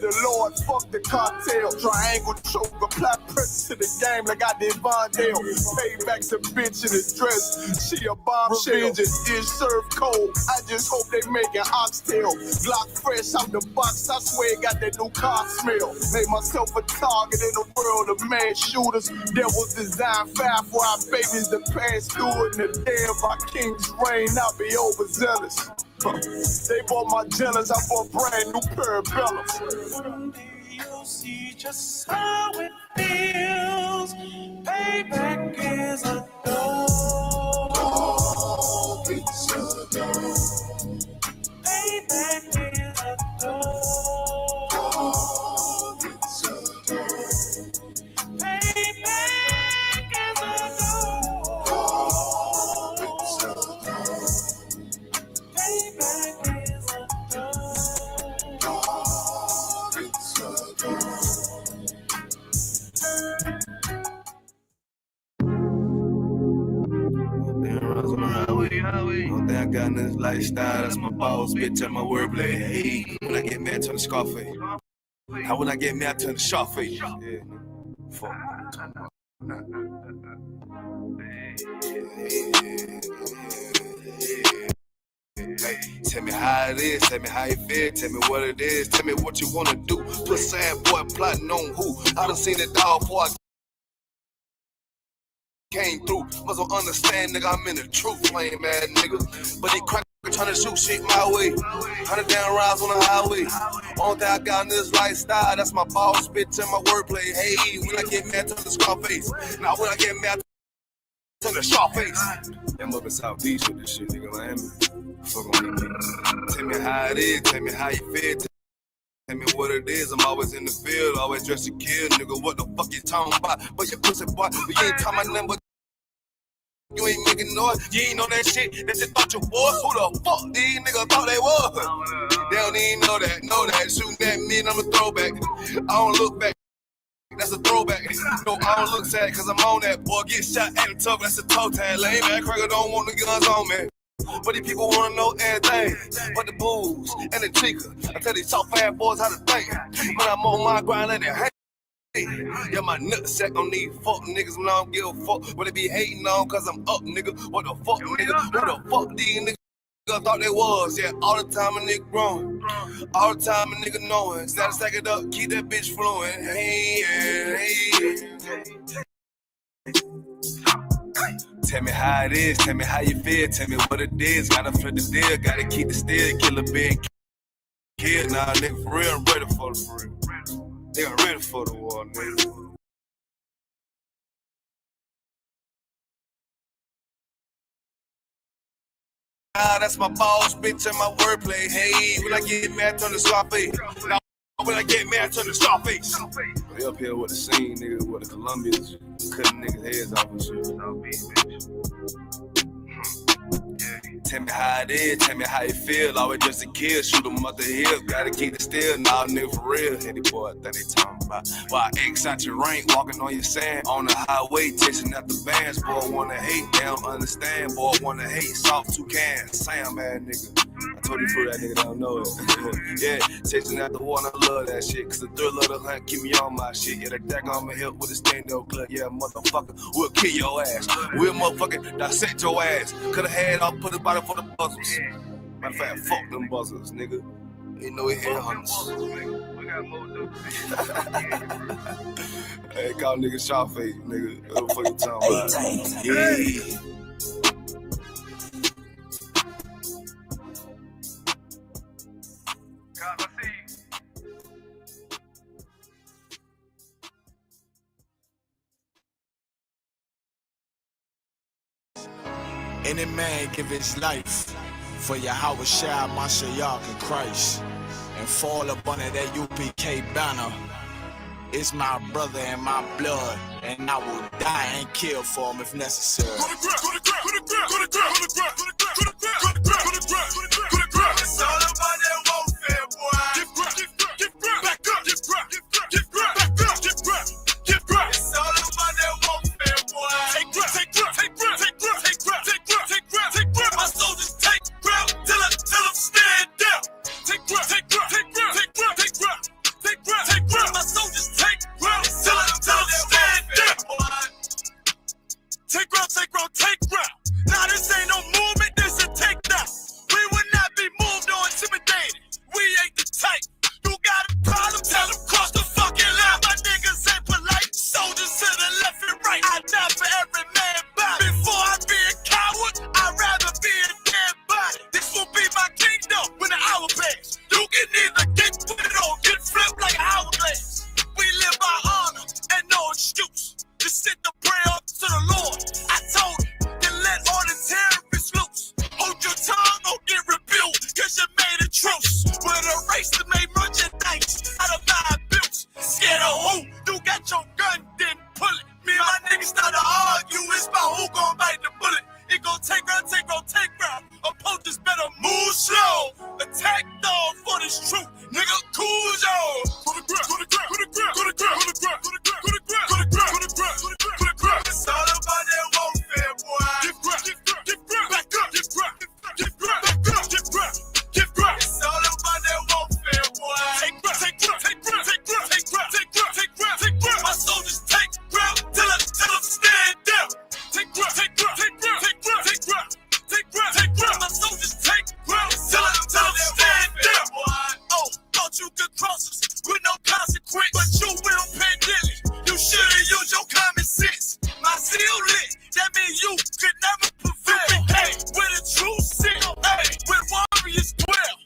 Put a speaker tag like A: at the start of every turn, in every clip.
A: the Lord, fuck the cartel. Triangle choke, apply pressure to the game like I did Vondale. Payback to bitch in a dress, she a bombshell. Revenge is served cold, I just hope they making oxtail. Glock fresh out the box, I swear it got that new car smell. Made myself a target in the world of mad shooters. There was design fire for our babies to pass through it. And the day of our king's reign, I'll be overzealous. They bought my jealous, I bought brand new parabellums.
B: Someday you'll see just how it feels. Payback is a dog. It's a dog. Payback is a dog. It's a dog. Payback is a dog. It's a dog. Payback is a dog. It's a dog.
C: On the highway. One thing I got in this lifestyle, that's my boss, bitch, and my wordplay. Hey, when I get mad, turn the Scarface. How when I get mad, turn the Scarface. Yeah, fuck. Hey, tell me how it is, tell me how you feel, tell me what it is, tell me what you wanna do. Put sad boy plotting on who? I done seen it all before I came through. Must don't understand, nigga, I'm in the truth, lame ass nigga. But they crack trying to shoot shit my way. 100 down rides on the highway. Only thing I got in this lifestyle, that's my boss, bitch, and my wordplay. Hey, when I get mad, turn the Scarface. Now when I get mad, turn the Scarface. I'm up in South Beach with this shit, nigga, Miami. Fuck on me. Tell me how it is, tell me how you feel. Tell me what it is, I'm always in the field, always dressed to kill, nigga. What the fuck you talking about? But your pussy boy, but you ain't talking about nothing but you ain't making noise. You ain't know that shit, that you thought you was. Who the fuck these niggas thought they was? They don't even know that. Shooting at me and I'm a throwback. I don't look back. That's a throwback. No, I don't look sad cause I'm on that. Boy, get shot at the top, that's a toe tag. Lame ass cracker don't want the guns on me. But these people wanna know everything. But the booze and the chica. I tell these soft ass boys how to think. But I'm on my grind and they hate. Yeah, my nutsack on these fuck niggas when I don't give a fuck. What they be hating on cause I'm up, nigga. What the fuck, nigga? Who the fuck these niggas thought they was? Yeah, all the time a nigga growing. All the time a nigga knowing. Gotta stack it up, keep that bitch flowing. Hey, Tell me how it is, tell me how you feel, tell me what it is. Gotta flip the deal, gotta keep the steel, kill a big kid. Nah, nigga, for real, I'm ready for the real. Nigga, ready for the war, nigga. That's my boss, bitch, and my wordplay. Hey, when I get mad, turn the Scarface. Now, when I get mad, turn the Scarface. They up here with the scene, nigga, with the Colombians, cutting niggas' heads off and shit. Tell me how it is, tell me how you feel. Always just a kid, shoot 'em up the hill. Gotta keep it still, nah, nigga, for real. Any boy that they talking about. Why X out your rank, walking on your sand. On the highway, chasing out the bands. Boy, wanna hate, they don't understand. Boy, wanna hate, soft toucan. Sam, man, nigga. I told you for that nigga don't know it. Yeah, chasing out the water, I love that shit. Cause the thrill of the hunt keep me on my shit. Yeah, the deck on my hip with a stand-up club. Yeah, motherfucker, we'll kill your ass. We'll motherfucking dissect your ass. Could've had all put about it for the buzzers. Matter of fact, fuck them buzzers, nigga. Ain't no head hunters. Hey, call nigga Scarface, nigga. What the fuck you talking about? Yeah.
D: Any man give his life for Yahweh Shai, Mashiach, and Christ, and fall up under that UPK banner. It's my brother and my blood, and I will die and kill for him if necessary.
B: It's all about that warfare, boy. Back up, It's all about that warfare, boy. Take grip. My soldiers take grip till them stand down. Take grip. with no consequence, but you will pay daily. You should've used your common sense. My seal lit, that means you could never prevail. Hey, with a true seal, hey, with warriors dwell.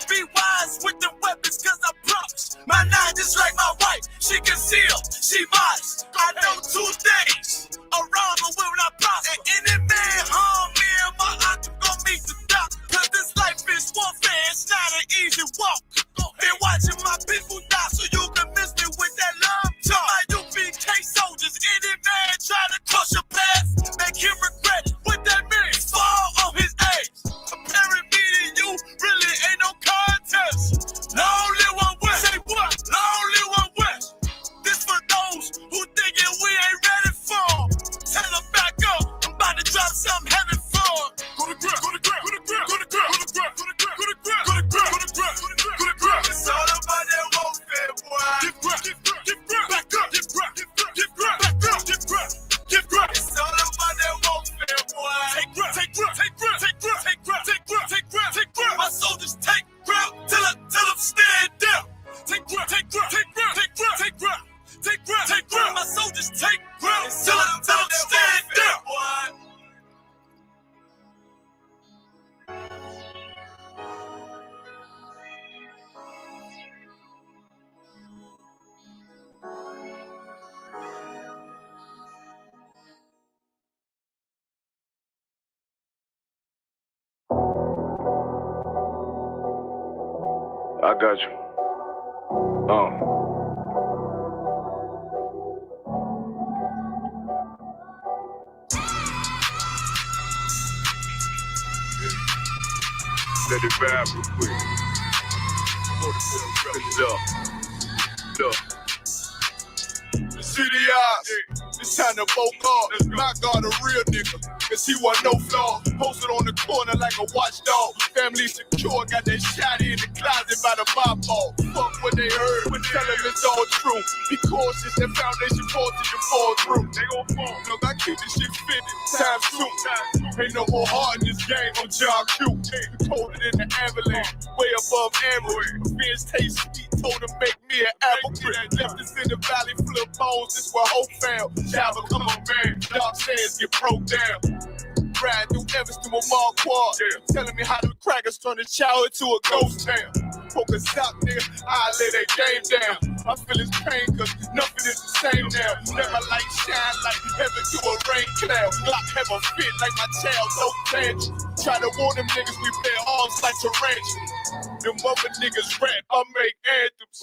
B: Be wise with the weapons, cause I promise. My nine just like my wife, she concealed, she modest. I know 2 things, around but will not prosper. And any man harm me and my aunt gon' meet the doc. Cause this life is warfare, it's not an easy walk. Been watching my people die so you can miss me with that love talk. My UPK soldiers, any man try to cross your path, make him regret it. What that means? Fall on his age. Comparing me to you really ain't no contest. Long live one West. Say what? Long live one West. This for those who thinking we ain't ready for. Tell them back up. I'm about to drop something heavy for. Go to grip, go to grip, go to grip, go to grip, go to grip, go to grip, go to grip, go to grip, go to grip, go to grip. It's all about that warfare, boy. Give grip, give grip, back up, give grip, give grip, back up, give grip, give grip. It's all about that warfare, boy. Take grip, take grip, take grip, take grip, take grip, take grip, take grip, take grip. My soldiers take grip till I'm stand down. Take grip, take grip, take grip, take grip, take grip, take grip, take grip. My soldiers take grip till I'm stand down.
A: I got you. Let it vibe real quick. Look. The city eyes. It's time to woke up. My God, a real nigga. Cause he wasn't no flaw. Posted on the corner like a watchdog. Family secure, got that shotty in the closet by the mob ball. Fuck what they heard, but tell them it's all true. Be cautious, that foundation falls till you fall through. They gon' fall. Look, I keep this shit fitted. Time soon. Ain't no more heart in this game. I'm John Q. Colder than the avalanche. Way above average. Fierce taste sweet. Told him make me an apple crisp. Left us in the valley full of bones. This where hope found. Java, come on, man. Dark sands get broke down. Riding through Evans to a mall quad. Telling me how the crackers turn the shower into a ghost town. Focus out, nigga. I lay that game down. I feel his pain, cause nothing is the same now. Let my light shine like heaven through a rain cloud. Glock have a fit like my child, no tangent. Try to warn them niggas we play arms like tarantula. Them other niggas rap, I make anthems.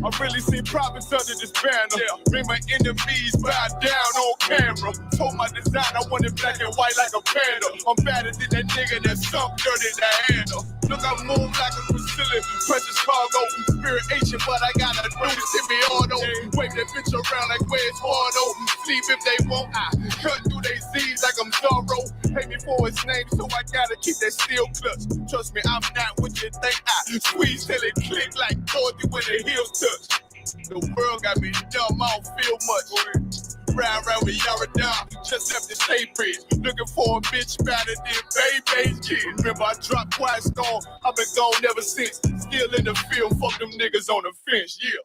A: I really see profits under this banner. Bring my enemies bow down on camera. Told my design I wanted black and white like a panda. I'm better than that nigga that sunk dirt in the handle. Look, I move like a Brazilian, precious cargo, spirit Asian, but I got a new semi-auto. Wave that bitch around like where's Hardo. Sleep if they won't, I cut through they Z's like I'm Zorro. Pay me for his name, so I gotta keep that steel clutch. Trust me, I'm not what you think. I squeeze till it click like Dorothy when the heels touch. The world got me dumb, I don't feel much. Ride around with Yara down, just left the state bridge. Looking for a bitch better than Baby's kid. Remember I dropped Quiet Storm, I've been gone ever since. Still in the field, fuck them niggas on the fence, yeah.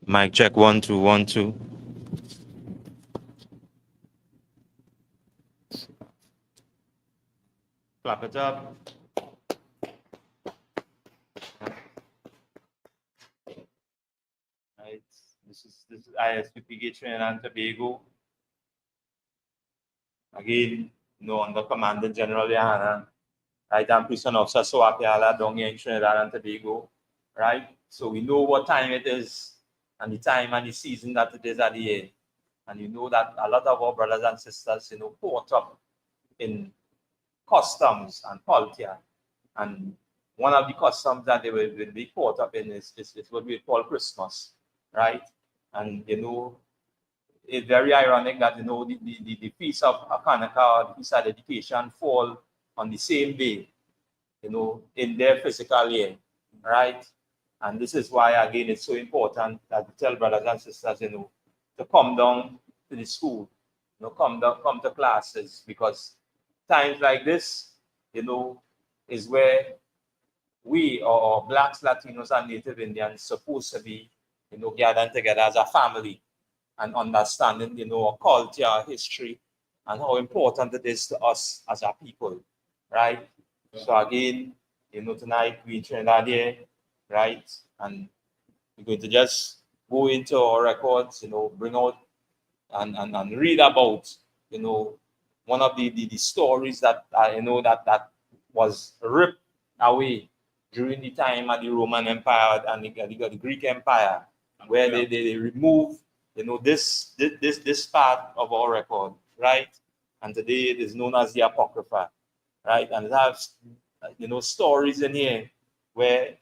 E: Mic check 1 2 1 2. Clap it up. Right. This is ISUPK Trinidad and Tobago. Again, under Commander General Yahana. Right, I'm prison officer Soapiala down here in Trinidad and Tobago. Right? So we know what time it is and the time and the season that it is at the end. And you know that a lot of our brothers and sisters, caught up in customs and culture And one of the customs that they will be caught up in is what we call Christmas, right? And it's very ironic that the feast of Hanukkah, the feast of dedication, fall on the same day, in their physical year, right? And this is why again it's so important that we tell brothers and sisters, to come down to the school, come to classes, because times like this, is where we or Blacks, Latinos, and Native Indians supposed to be, gathered together as a family and understanding, our culture, our history, and how important it is to us as a people, right? Yeah. So again, tonight we Trinidad here, right? And we're going to just go into our records, bring out and read about, one of the stories that that was ripped away during the time of the Roman Empire and the Greek Empire, where they removed, this part of our record, right? And today it is known as the Apocrypha, right? And it has, stories in here where,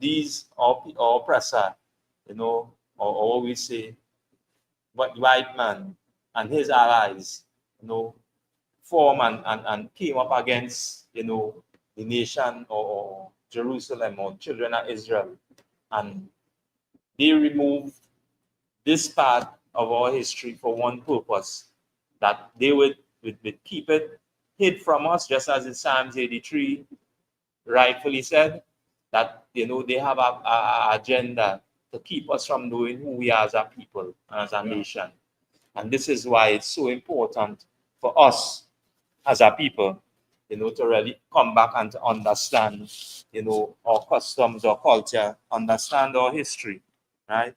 E: these our oppressor, or what we say, white man and his allies, form and came up against, the nation or Jerusalem or children of Israel. And they removed this part of our history for one purpose, that they would keep it hid from us, just as in Psalms 83 rightfully said, that they have a agenda to keep us from knowing who we are as a people and as a nation. And this is why it's so important for us as a people, to really come back and to understand, our customs, our culture, understand our history, right?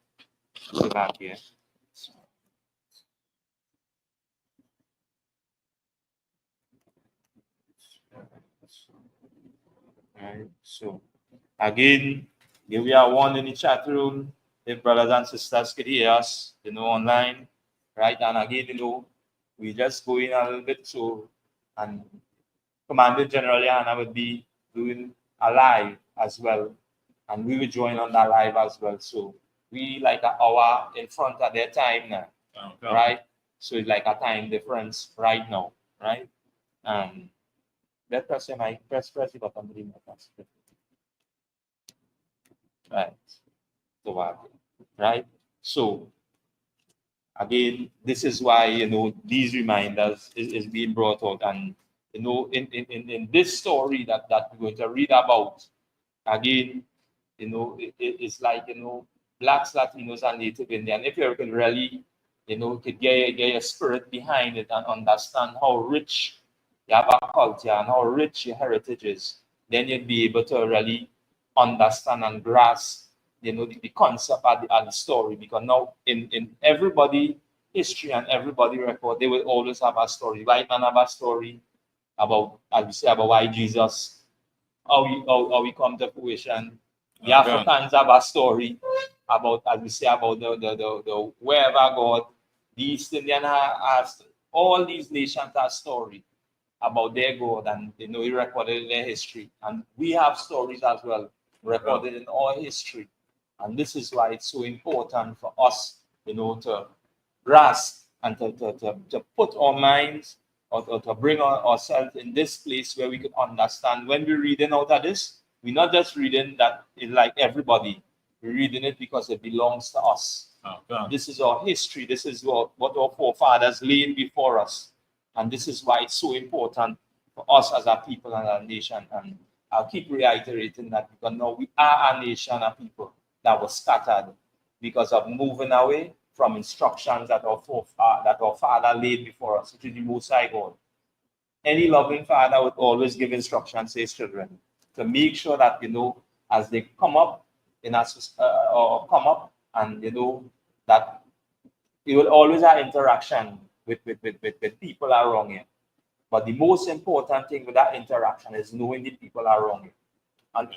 E: Go back here. Right. So again, here we are one in the chat room. If brothers and sisters could hear us, online, right? And again, we just go in a little bit, so, and Commander General Yana would be doing a live as well, and we will join on that live as well. So we like an hour in front of their time now, right? So it's like a time difference right now, right? Let's press the mic, press the button to the mic. Right. So, right. So again, this is why these reminders is being brought out, and in this story that we're going to read about, again, it's like Blacks, Latinos, and Native Indian. If you can really, could get your spirit behind it and understand how rich you have a culture and how rich your heritage is, then you'd be able to really understand and grasp, the concept of the story. Because now in everybody history and everybody record, they will always have a story. White man have a story about, as we say, about why Jesus, how we come to fruition. The Africans have a story about, as we say, about the wherever God. The East Indian has, all these nations have story about their God, and he recorded in their history. And we have stories as well recorded in our history. And this is why it's so important for us, to grasp and to put our minds, or to bring ourselves in this place where we can understand. When we're reading out of this, we're not just reading that it's like everybody. We're reading it because it belongs to us. This is our history. This is what our forefathers laid before us. And this is why it's so important for us as a people and a nation. And I'll keep reiterating that, because now we are a nation of people that was scattered because of moving away from instructions that our father laid before us, which is the Most High God. Any loving father would always give instructions to his children to make sure that, as they come up or come up, and that you will always have interaction with people around you. But the most important thing with that interaction is knowing the people around you and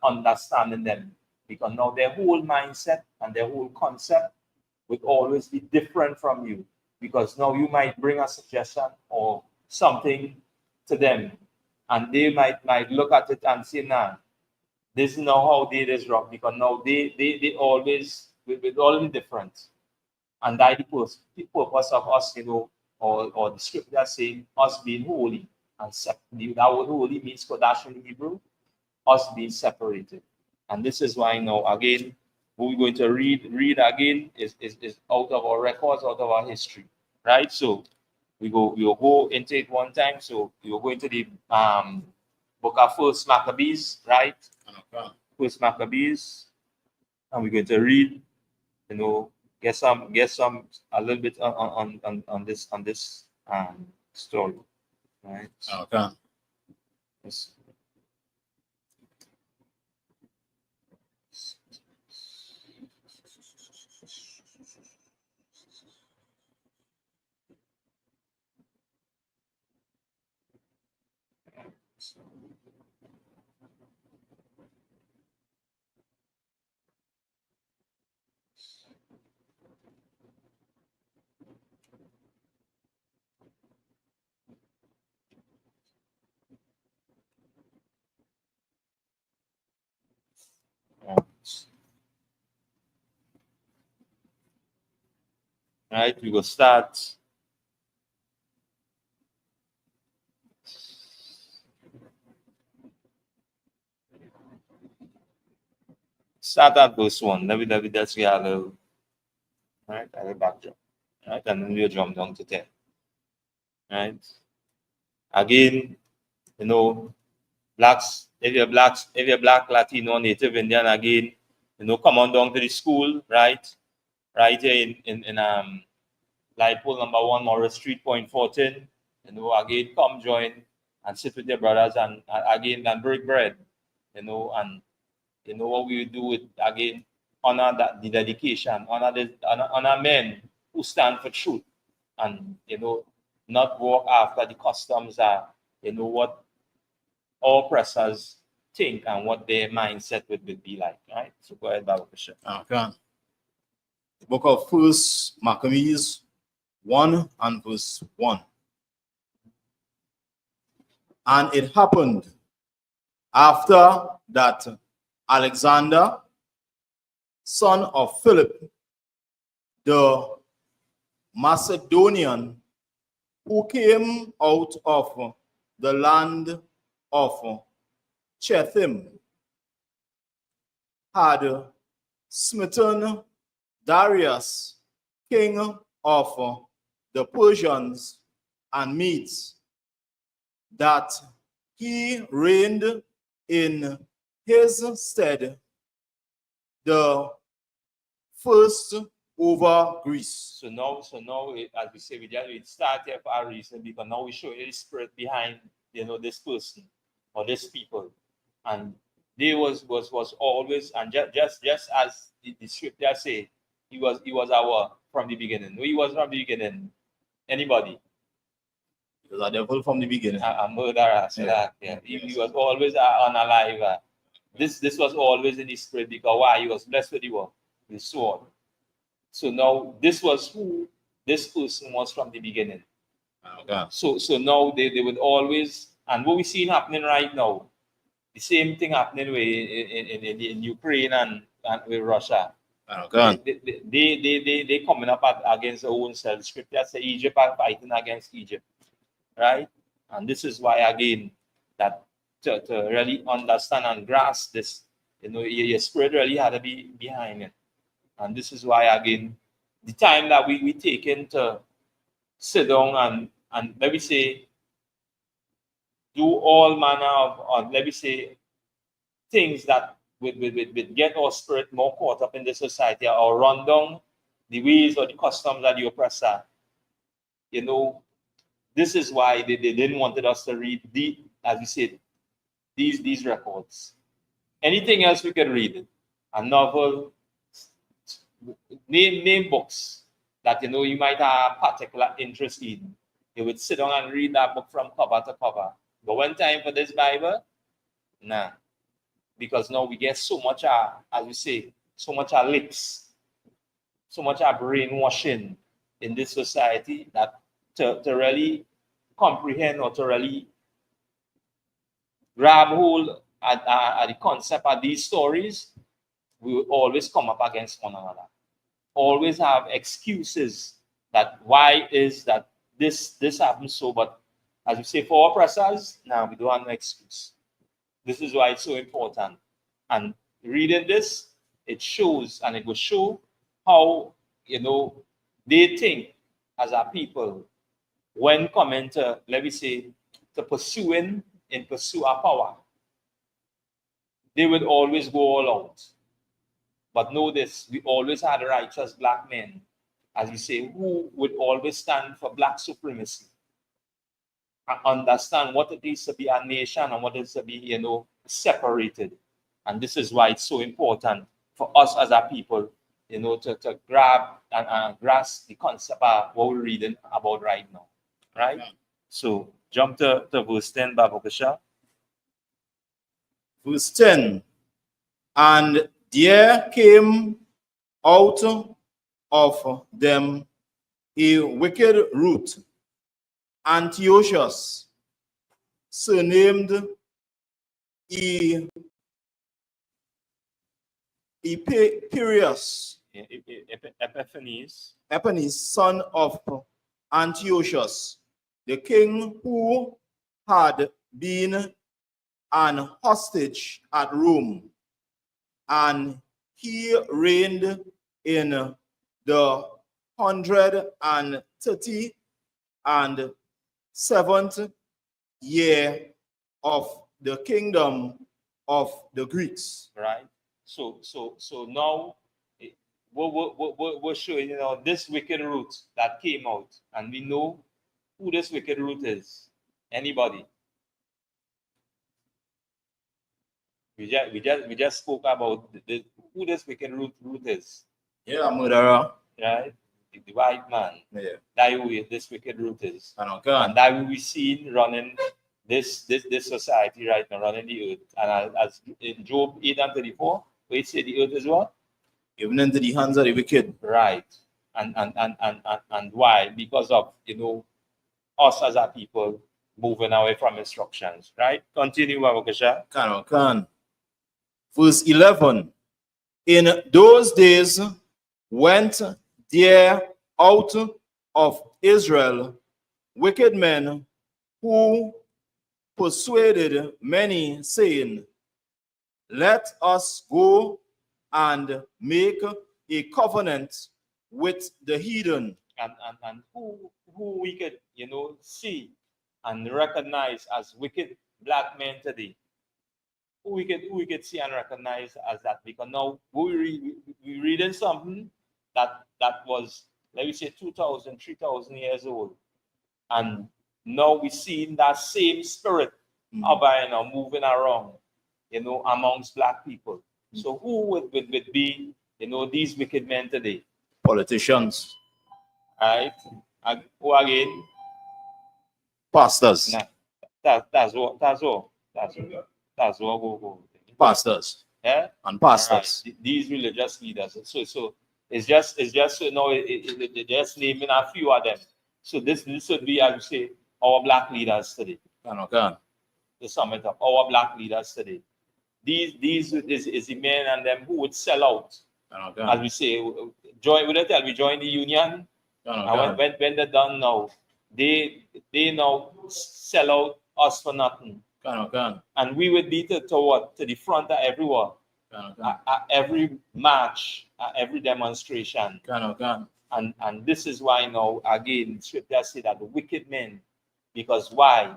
E: understanding them. Because now their whole mindset and their whole concept would always be different from you. Because now you might bring a suggestion or something to them, and they might look at it and say, nah, this is not how they is rock, because now they always with all different. And that the purpose of us, or the scripture saying us being holy and separate. That word holy means kodash in Hebrew, us being separated. And this is why now again, what we're going to read again is out of our records, out of our history. Right? So we will go into it one time. So we will go into the book of First Maccabees, right? First Maccabees, and we're going to read, get some a little bit on this story, right?
F: Okay.
E: Yes. Right, we will start. Start at verse 1. Let me just get a little, right, a little backdrop. Right, and then we'll jump down to 10. Right. Again, blacks, if you're black, Latino, Native Indian, again, come on down to the school, right? Right here in Light Pole number 1, Morris Street, Point 14. Again, come join and sit with your brothers and again and break bread. And what we do with, again, honor the dedication, honor men who stand for truth, and not walk after the customs that what all oppressors think and what their mindset would be like, right? So go ahead, Baba Bishop.
F: Okay. The book of First Maccabees 1 and verse 1. And it happened after that Alexander, son of Philip, the Macedonian, who came out of the land of Chethim, had smitten Darius, king of the Persians and Medes, that he reigned in his stead the first over Greece.
E: So now, as we say, we start here for a reason, because now we show you the spirit behind, this person or this people, and they was always, and just as the scripture say, he was our from the beginning. No, he was from the beginning. Anybody?
F: He was a devil from the beginning.
E: A murderer. So that, yeah. He was always unalive. This was always in his spirit, because why? He was blessed with the sword. So now this was who this person was from the beginning.
F: Okay.
E: So now they would always, and what we see happening right now, the same thing happening in Ukraine and with Russia.
F: Okay.
E: They coming up against their own self. Scripture say Egypt are fighting against Egypt, right? And this is why, again, that to really understand and grasp this, your spirit really had to be behind it. And this is why, again, the time that we taken to sit down and let me say, do all manner of let me say, things that would get our spirit more caught up in the society, or run down the ways or the customs of the oppressor. This is why they didn't wanted us to read as we said, these records. Anything else we can read, a novel, name books that you might have particular interest in. You would sit down and read that book from cover to cover. But one time for this Bible, nah. Because now we get so much, as we say, so much licks, so much brainwashing in this society, that to really comprehend or to really grab hold at the concept of these stories, we will always come up against one another. Always have excuses that why is that this happens so, but as we say, for oppressors, now we don't have no excuse. This is why it's so important. And reading this, it shows, and it will show how, they think as a people when coming to, let me say, to pursue our power. They would always go all out. But know this, we always had righteous black men, as you say, who would always stand for black supremacy and understand what it is to be a nation and what it is to be, separated. And this is why it's so important for us as a people, to grab and grasp the concept of what we're reading about right now. Right? Yeah. So jump to verse 10, Babakasha.
F: Verse 10. And there came out of them a wicked root, Antiochus, surnamed Epiperius, Epiphanes, son of Antiochus, the king who had been an hostage at Rome, and he reigned in the 137th year of the kingdom of the Greeks.
E: Right. So now we're showing, this wicked root that came out, and we know who this wicked root is. Anybody? We just spoke about who this wicked root is.
F: Yeah, murderer.
E: Right? The white man.
F: Yeah.
E: That who this wicked root is.
F: And
E: that will be seen running this society right now, running the earth. And as in Job 8:34, where it said the earth is what?
F: Given into the hands of the wicked.
E: Right. And why? Because of us as a people moving away from instructions. Right? Continue, Babakasha.
F: Can. Verse 11. In those days went there out of Israel wicked men who persuaded many, saying, let us go and make a covenant with the heathen.
E: And who we could see and recognize as wicked black men today. Who we could see and recognize as that, because now we reading something that was, let me say, 2,000, 3,000 years old, and now we see that same spirit of moving around, amongst black people. So who would be, these wicked men today?
F: Politicians.
E: Right? And who again?
F: Pastors.
E: Nah, that's what go.
F: Pastors.
E: Yeah?
F: And pastors.
E: Right. These religious leaders. So it's just they're just naming a few of them. So this would be, I would say, our black leaders today.
F: To
E: sum it up, our black leaders today. These is the men and them who would sell out. As we say, join the union. And when they're done now, they now sell out us for nothing. And we would be to the front of everywhere. At every march, at every demonstration. And this is why now, again, scripture say that the wicked men, because why?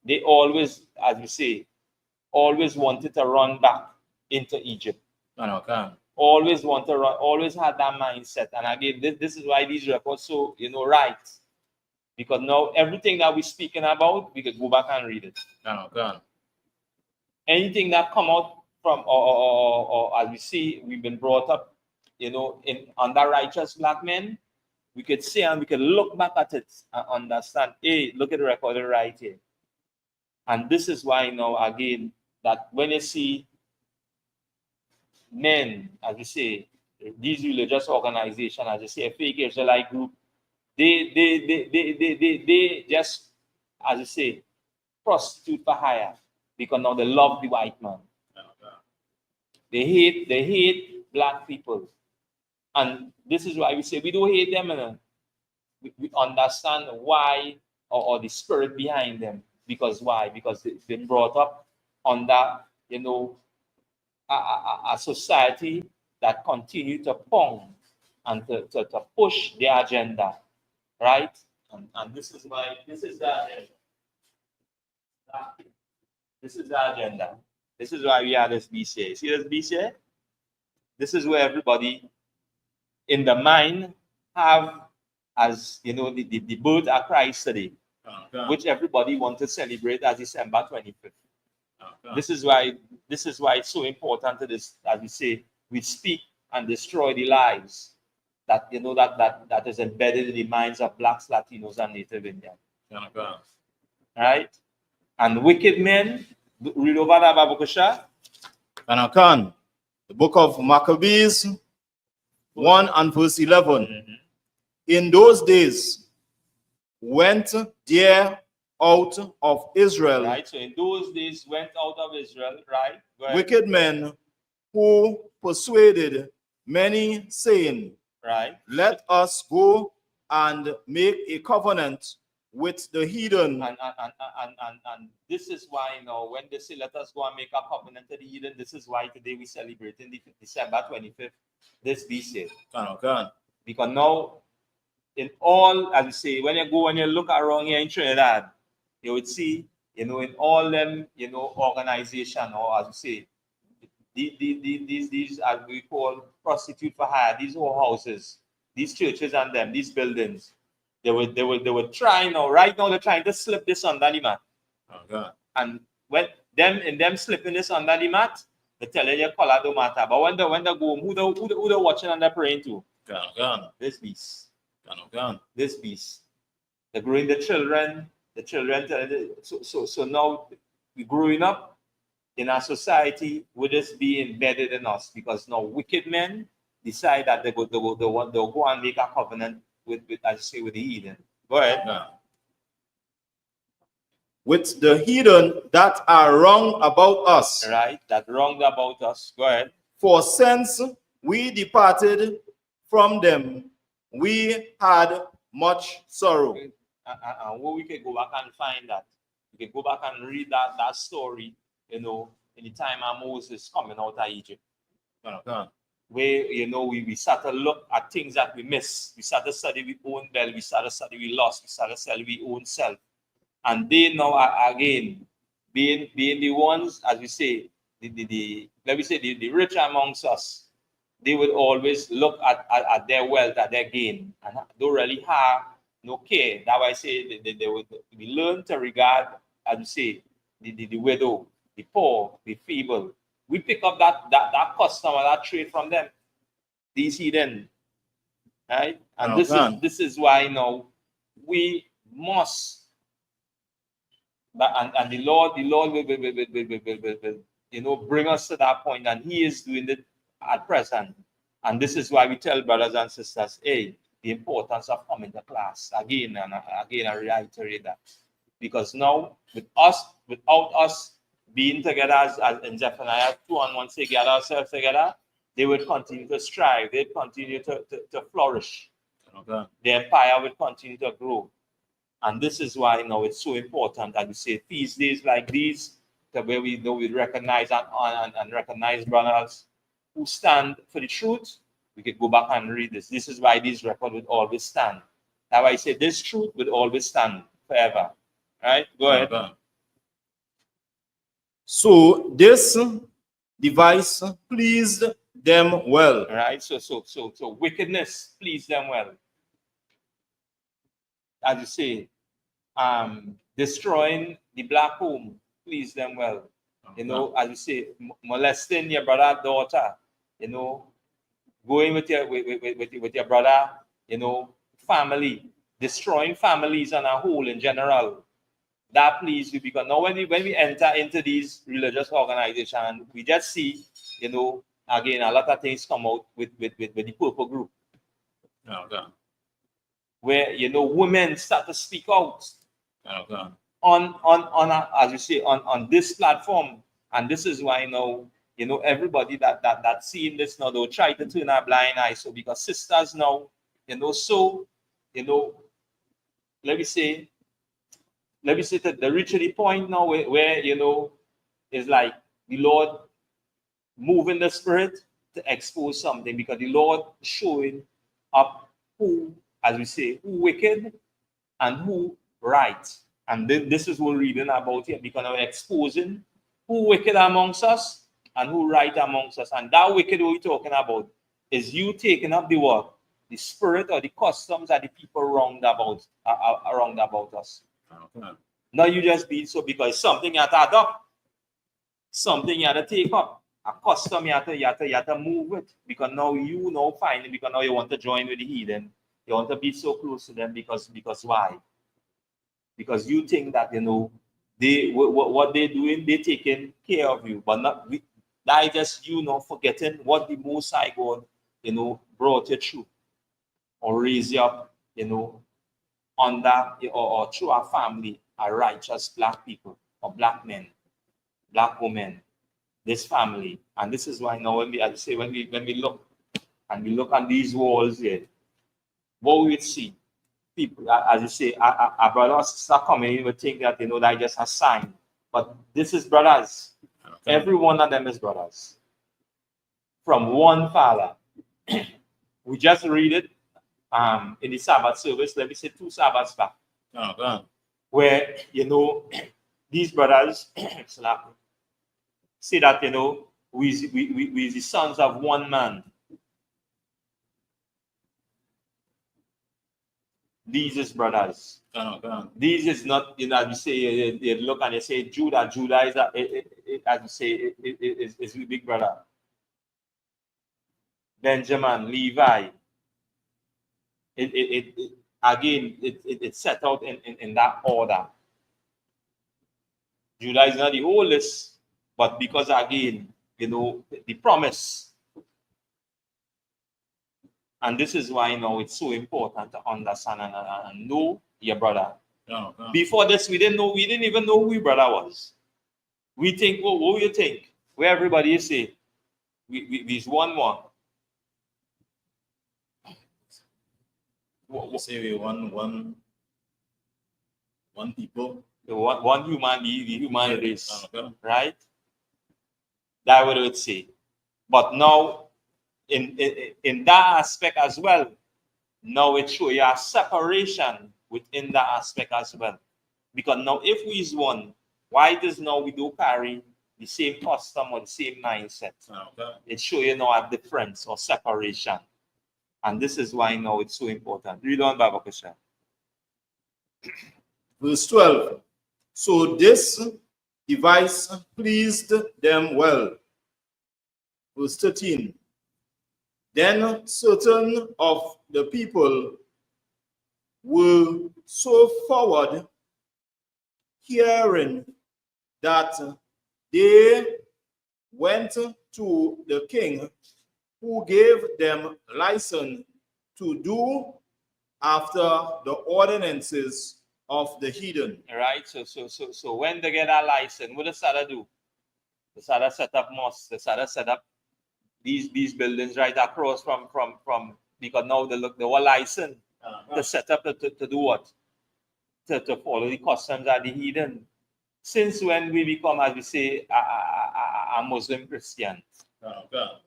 E: They always, as we say, always wanted to run back into Egypt. Always want to run, always had that mindset. And again, this is why these records so, right. Because now everything that we're speaking about, we could go back and read it. Anything that come out from, or as we see, we've been brought up, under righteous black men, we could see and we could look back at it and understand, hey, look at the record right here. And this is why now, again, that when you see men, as we say, these religious organizations, as you say, a fake Israelite group, they just, as you say, prostitute for hire. because now they love the white man. They hate black people. And this is why we say we don't hate them. We understand why or the spirit behind them. Because why? Because they've been brought up under, you know, a society that continue to pound and to push their agenda, right? And this is why this is the agenda. This is the agenda. This is why we have this BCA. See this BCA? This is where everybody in the mind have, as you know, the birth of Christ today, which everybody wants to celebrate as December 25th. This is why it's so important to this, as we say, we speak and destroy the lies that you know that is embedded in the minds of blacks, Latinos, and Native Indians. Right? And wicked men, read over that Babukasha.
F: Kanakan, the book of Maccabees 1 and verse 11.
E: Mm-hmm.
F: In those days went there out of Israel,
E: Right, so in those days went out of Israel, right?
F: wicked men who persuaded many, saying,
E: Right.
F: let us go and make a covenant with the heathen.
E: And this is why, you know, when they say let us go and make a covenant to the heathen, this is why today we celebrate in December 25th, this BC. Because now, in all, as you say, when you look around here in Trinidad, you would see, you know, in all them, you know, organization, or as you say, these as we call prostitute for hire, these whorehouses, these churches and them, these buildings, they were trying now, right now they're trying to slip this under the mat. And when them slipping this under the mat, they tell you color don't matter. But when they go, who they watching and they're praying to? This beast. This beast. They're growing the children. So now we're growing up in our society with this being embedded in us, because now wicked men decide that they'll go and make a covenant with as you say, with the heathen. Go ahead.
F: With the heathen that are wrong about us.
E: Right, that wronged about us. Go ahead.
F: For since we departed from them, we had much sorrow.
E: And where we can go back and find that. We can go back and read that story, you know, in the time of Moses coming out of Egypt. Where, you know, we start to look at things that we miss. We start to study our own belly. We start to study we lost. We start to study our own self. And they now are again being the ones, as we say, let me say the rich amongst us. They would always look at their wealth, at their gain, and don't really have no care. That's why I say they would we learn to regard, as we say, the widow, the poor, the feeble. We pick up that custom or that trade from them, these heathen, right? And this is why now we must. And the Lord will, you know, bring us to that point, and He is doing it at present. And this is why we tell brothers and sisters, hey, the importance of coming to class again and again. I reiterate that, because now without us being together as in Zephaniah 2:1, say gather ourselves together, they would continue to strive. They'd continue to flourish. The empire would continue to grow. And this is why, you know, it's so important that we say feast days like these, the way we know we recognize and recognize brothers who stand for the truth. We could go back and read this. This is why these records would always stand. That's why I say this truth would always stand forever. Right? Go ahead.
F: So this device pleased them well.
E: Right? So wickedness pleased them well. As you say, destroying the black home pleased them well. You know, as you say, molesting your brother, daughter, you know, going with your brother, you know, family, destroying families on a whole in general. That pleased you, because now when we enter into these religious organizations, we just see, you know, again, a lot of things come out with the purple group. Where, you know, women start to speak out. as you say, on this platform. And this is why now, everybody that seeing this now, they'll try to turn a blind eye. So because sisters now, so, let me say that they reach the point now where it's like the Lord moving the spirit to expose something, because the Lord showing up who, as we say, who wicked and who right. And this is what we're reading about here, because we're exposing who wicked amongst us and who right amongst us. And that wicked we're talking about is you taking up the what? The spirit or the customs that the people wronged about us.
F: Okay.
E: Now you just be so, because something you have to adopt, something you have to take up, a custom you have to move with, because now you know finally, because now you want to join with the heathen, you want to be so close to them, because why? Because you think that they what they're doing, they're taking care of you, but not that just forgetting what the Most High God brought you through or raised you up under or through our family, a righteous black people or black men, black women, this family. And this is why now when we look and we look on these walls here, what we would see, people, as you say, our brothers start coming, you would think that that just a sign. But this is brothers.
F: Okay.
E: Every one of them is brothers. From one father. We just read it in the Sabbath service, let me say 2 Sabbaths back.
F: Okay.
E: Where these brothers say that we the sons of one man. These is brothers.
F: Okay.
E: These is not, as you say, you look and you say Judah is as you say, is the big brother. Benjamin, Levi. It's set out in that order. Judah is not the oldest, but because again, the promise. And this is why it's so important to understand and know your brother.
F: Okay.
E: Before this, we didn't even know who your brother was. We think, what do you think? Where everybody say, we's one.
F: You say we one people.
E: One human, the human race,
F: Okay.
E: right? That's what I would say. But now, in that aspect as well, now it shows you a separation within that aspect as well. Because now, if we is one, why does now we do carry the same custom or the same mindset?
F: Okay.
E: It shows you now a difference or separation. And this is why now it's so important. Read on, Baba Kusha.
F: Verse 12. So this device pleased them well. Verse 13. Then certain of the people were so forward, hearing that they went to the king, who gave them license to do after the ordinances of the heathen.
E: Right? So when they get a license, what does Sada do? The Sada set up mosques, the Sada set up these buildings right across from because now they were licensed to set up to do what? To follow the customs of the heathen. Since when we become, as we say, a Muslim Christian?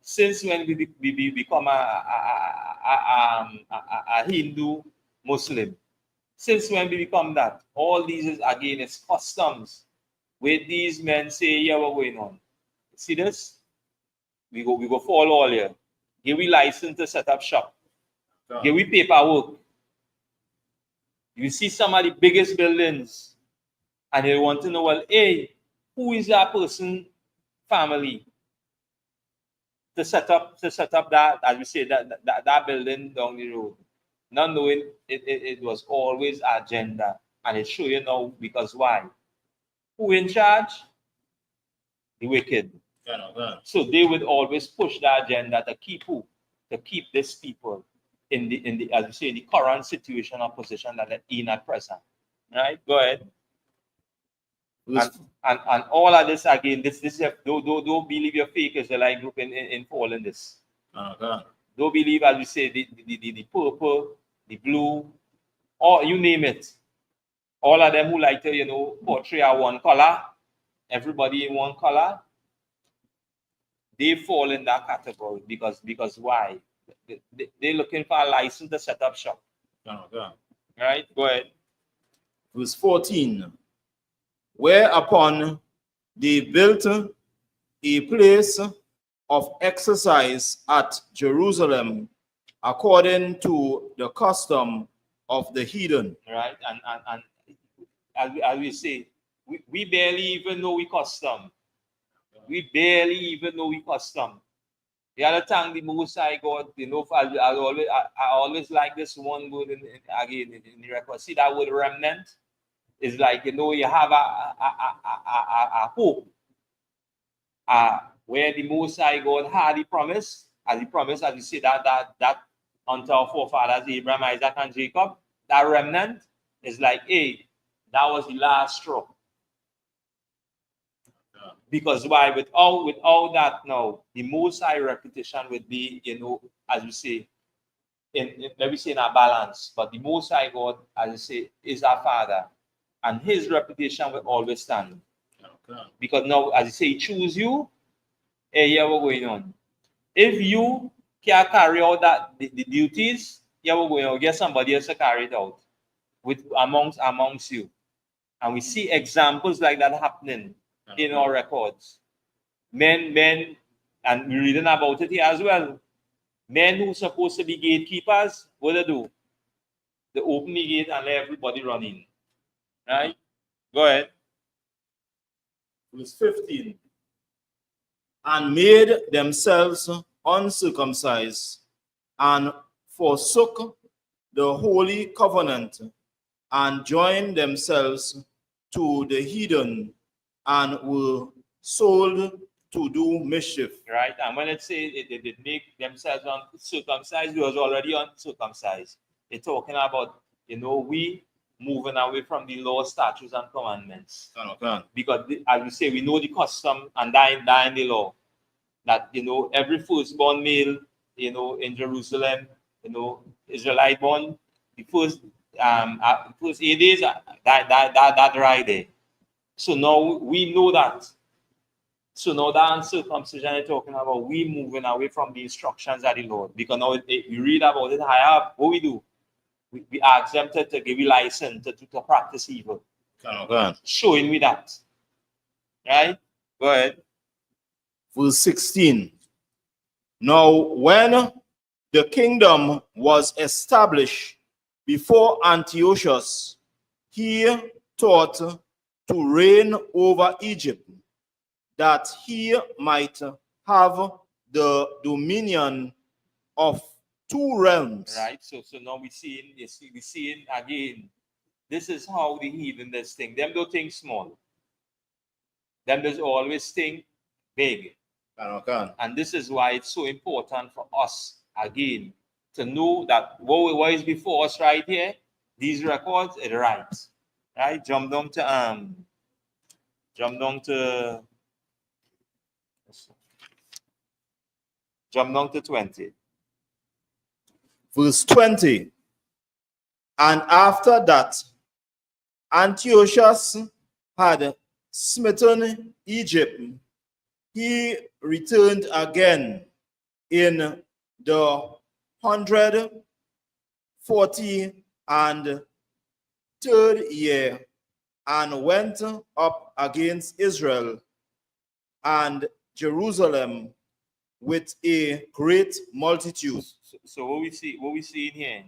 E: Since when we become a Hindu Muslim? Since when we become that? All these is again is customs. Where these men say, yeah, what's going on? See this? We go fall all here. Give we license to set up shop. Give we paperwork. You see some of the biggest buildings, and they want to know, well, hey, who is that person family to set up that, as we say, that building down the road. Not knowing it was always agenda, and it show you now because why? Who in charge? The wicked. So they would always push the agenda to keep who? To keep these people in the as we say, the current situation or position that they're in at present. Right? Go ahead. And all of this again, this don't believe your fake Israelite group in fall in this.
F: Okay.
E: Don't believe, as we say, the purple, the blue, or you name it. All of them who like to, portray a one color, everybody in one color, they fall in that category because why? They're looking for a license to set up shop.
F: Okay.
E: Right? Go ahead.
F: Verse 14. Whereupon they built a place of exercise at Jerusalem according to the custom of the heathen.
E: Right? And as we say, we barely even know we custom. We barely even know we custom. The other time the Most High God, I always like this one word again in the record. See that word remnant? It's like, you have a hope where the Most High God had the promise, as you say, that unto our forefathers, Abraham, Isaac, and Jacob, that remnant is like, hey, that was the last straw. Because why? Without that now, the Most High reputation would be, as we say, let me say in a balance, but the Most High God, as I say, is our Father, and His reputation will always stand. Okay. Because now, as I say, He choose you. Hey, here we're going on. If you can't carry out the duties, here we're going on. Get somebody else to carry it out amongst you, and we see examples like that happening in our records. Men, and we're reading about it here as well. Men who are supposed to be gatekeepers, what they do? They open the gate and let everybody run in. Right? Go ahead.
F: Verse 15. And made themselves uncircumcised and forsook the holy covenant and joined themselves to the heathen and were sold to do mischief.
E: Right, and when it says they did make themselves uncircumcised, we was already uncircumcised. It's talking about, we moving away from the law, statutes, and commandments. Because, as we say, we know the custom and dying the law. That, every firstborn male, in Jerusalem, Israelite born, the first 8 days, that right there. So now we know that. So now that uncircumcision is talking about we moving away from the instructions of the Lord. Because now we read about it higher, what we do? We are exempted to give you license to practice evil. Showing me that. Right? Go ahead.
F: Verse 16. Now when the kingdom was established before Antiochus, he thought to reign over Egypt, that he might have the dominion of 2 realms.
E: Right. So now we see again. This is how the heathen does think. Them don't think small. Them does always think big. And this is why it's so important for us again to know that what is before us right here, these records are right. Right? Jump down to 20.
F: Verse 20. And after that, Antiochus had smitten Egypt. He returned again in the 143rd year and went up against Israel and Jerusalem with a great multitude.
E: So what we see in here,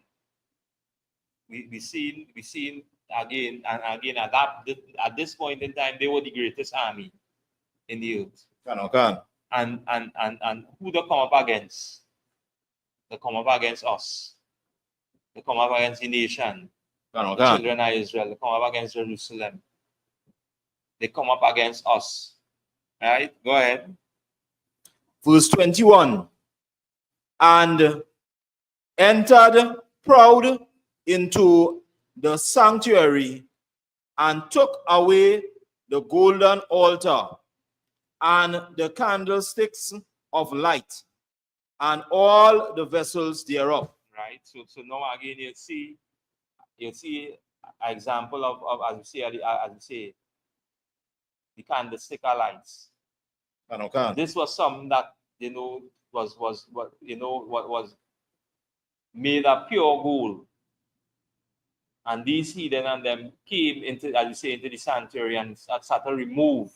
E: we seen again and again at this point in time they were the greatest army in the earth. And who they come up against? They come up against us. They come up against the nation. The children of Israel. They come up against Jerusalem. They come up against us. Right? Go ahead.
F: Verse 21. And entered proud into the sanctuary and took away the golden altar, and the candlesticks of light, and all the vessels thereof.
E: Right. So now again you see an example of as you say the candlestick of lights. This was something that was what was made of pure gold. And these heathen and them came into, as you say, into the sanctuary and started to remove,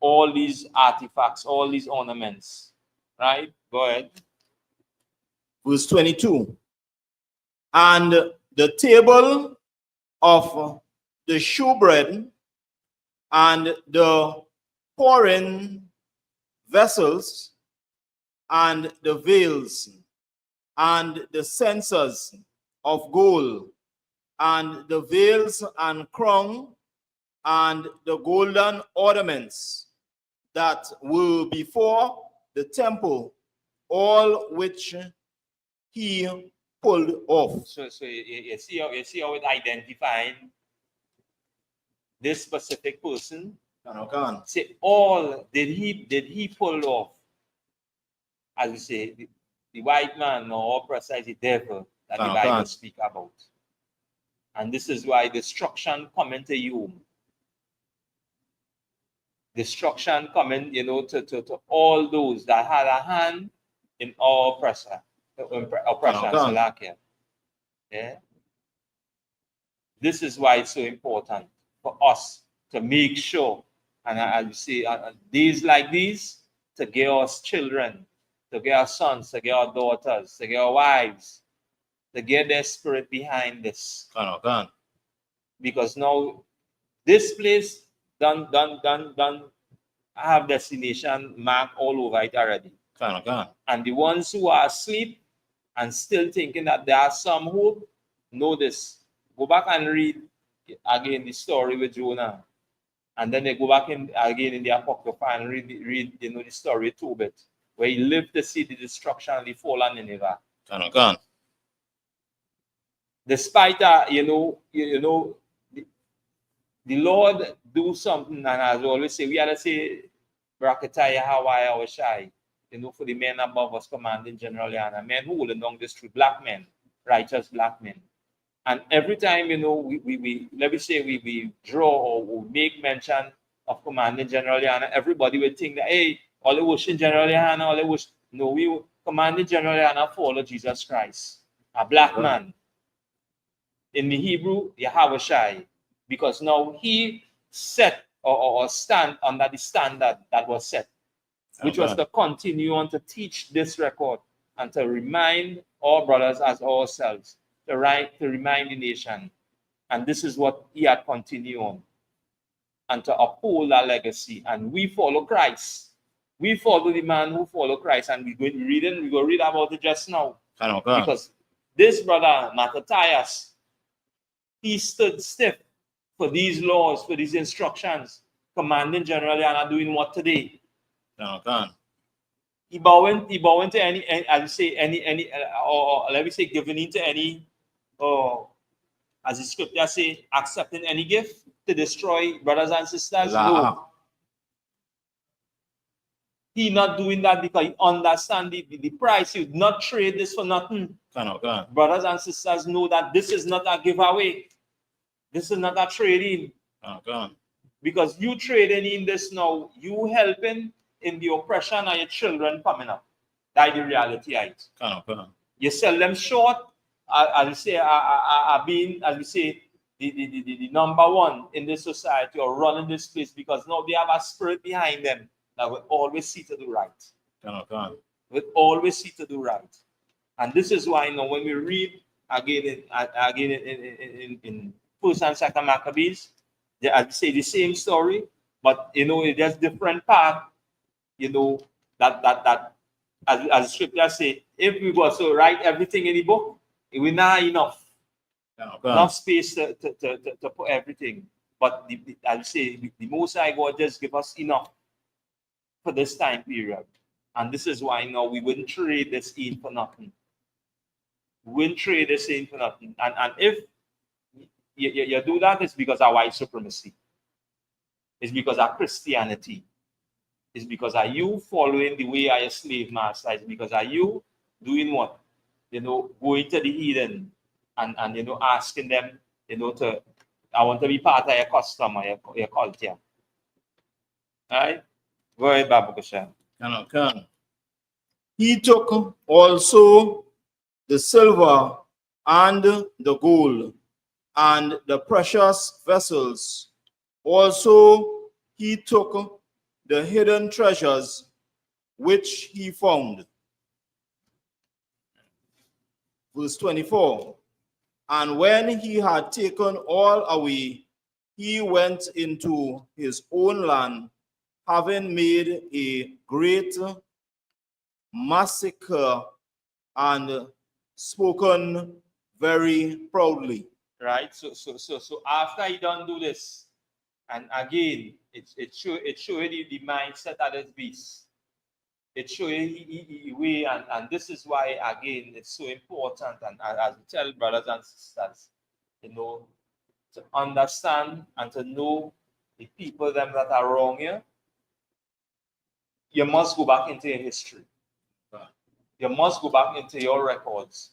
E: all these artifacts, all these ornaments. Right? Go ahead.
F: Verse 22. And the table of the shewbread and the pouring vessels and the veils and the censers of gold and the veils and crown and the golden ornaments that were before the temple, all which he pulled off.
E: So you see how it identifying this specific person. Say all did he pull off? As we say, the white man or precise the devil that the Bible speak about. And this is why destruction coming to you. Destruction coming, to all those that had a hand in our oppression. Yeah. This is why it's so important for us to make sure, and as you say, days like these, to get us children, to get our sons, to get our daughters, to get our wives, to get their spirit behind this. Because now this place done have destination marked all over it already. And the ones who are asleep and still thinking that there are some hope, know this. Go back and read again the story with Jonah. And then they go back again in the Apocrypha and read the story of Tobit, where he lived to see the destruction of the fallen Nineveh. Despite that, the Lord do something, and as I always say, we had to say, Brakataya, Hawaii, our shy, for the men above us, commanding generally, and men who will down this truth, black men, righteous black men. And every time, we let me say we draw or we make mention of commanding generally, and everybody will think that, hey, all the worship generally, and all the worship. No, we commanding generally, and follow Jesus Christ, a black man. In the Hebrew, Yahawashai, because now he set or stand under the standard that was set, which was to continue on to teach this record and to remind our brothers as ourselves, to remind the nation. And this is what he had continued on, and to uphold that legacy. And we follow Christ. We follow the man who follow Christ, and we're going to read about it just now. Because this brother, Mattathias, he stood stiff for these laws, for these instructions, commanding generally and are doing what today? He bowing to any as you say, any or let me say, giving into any, or as the scripture say, accepting any gift to destroy brothers and sisters. No. He not doing that because he understand the price. He would not trade this for nothing. Brothers and sisters know that this is not a giveaway. This is not a trading. Because you trading in this now, you helping in the oppression of your children coming up. That's the reality of it. You sell them short, as you say, being, as we say, the number one in this society or running this place, because now they have a spirit behind them that will always see to do right. Will always see to do right. And this is why now when we read again in First and Second Maccabees, they, as we say, the same story, but it has different path. That as the scripture say, if we were to write everything in the book, it will not enough space to put everything. But as I say, the Most High God just give us enough for this time period, and this is why now we wouldn't trade this in for nothing. We wouldn't trade this in for nothing, and if you do that, it's because of white supremacy. It's because of Christianity. It's because of you following the way of your slave master. It's because of you doing what? Going to the heathen and asking them, I want to be part of your custom or your culture. Right? Go ahead, Babu Kushan.
F: Can. He took also the silver and the gold and the precious vessels. Also, he took the hidden treasures which he found. Verse 24. And when he had taken all away, he went into his own land, having made a great massacre and spoken very proudly.
E: Right? So after he done do this, and again, it show you the mindset of this beast. It show you way, and this is why again it's so important. And as we tell brothers and sisters, to understand and to know the people them that are wrong here, you must go back into your history. You must go back into your records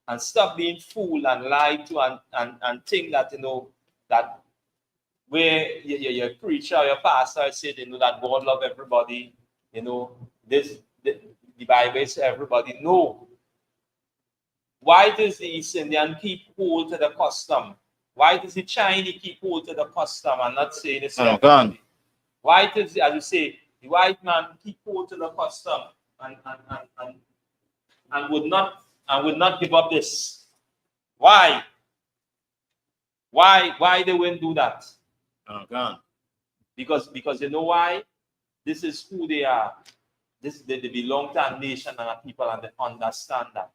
E: and stop being fooled and lied to and think that that where your preacher or your pastor said that God love everybody, the Bible is everybody. No. Why does the East Indian keep hold to the custom? Why does the Chinese keep hold to the custom and not saying it's everybody? Why does, as you say, the white man keep hold to the custom and would not give up this? Why? Why they wouldn't do that? Because you know why? This is who they are. They belong to a nation and a people, and they understand that.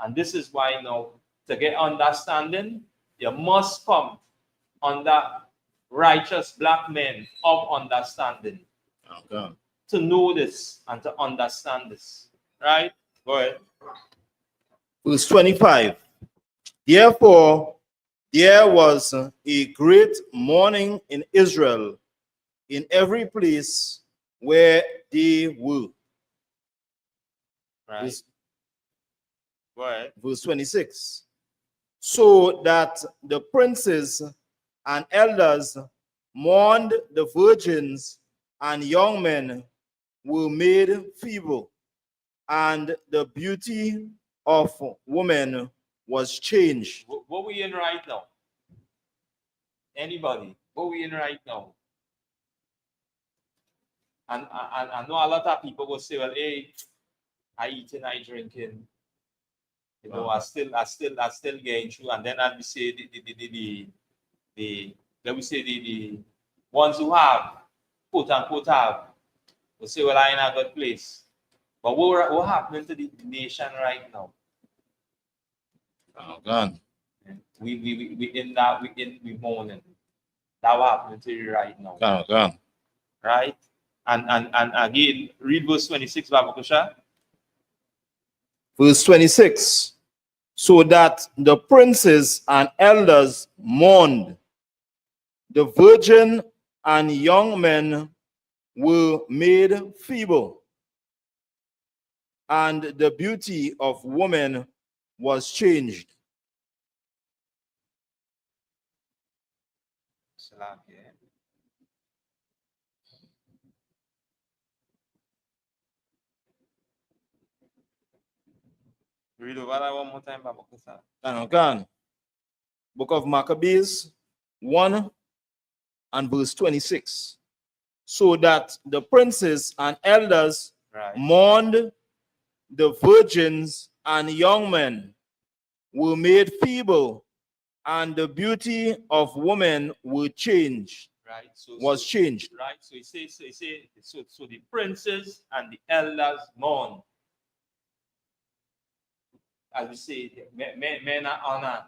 E: And this is why now, to get understanding, you must come under righteous black men of understanding. To know this and to understand this. Right? Go ahead.
F: Verse 25. Therefore, there was a great mourning in Israel in every place where they were.
E: Right. Go ahead.
F: Verse 26. So that the princes and elders mourned, the virgins and young men were made feeble, and the beauty of women was changed.
E: What we in right now? Anybody? What we in right now? And I know a lot of people will say, well, hey, I eating, I drinking. I still getting through. And then I'll be say the ones who have, quote unquote, have, will say, well, I'm in a good place. But what happening to the nation right now? We mourning. That what happening to you right now. Right? And again, read verse 26, Babu Kusha.
F: Verse 26. So that the princes and elders mourned, the virgin and young men were made feeble, and the beauty of women was changed.
E: Read over that one more time, Babu Kusha.
F: Can. Book of Maccabees 1 and verse 26. So that the princes and elders mourned, the virgins and young men were made feeble, and the beauty of women were changed.
E: Right.
F: Was changed.
E: Right. So he says, so the princes and the elders mourn. As we say, men are honored.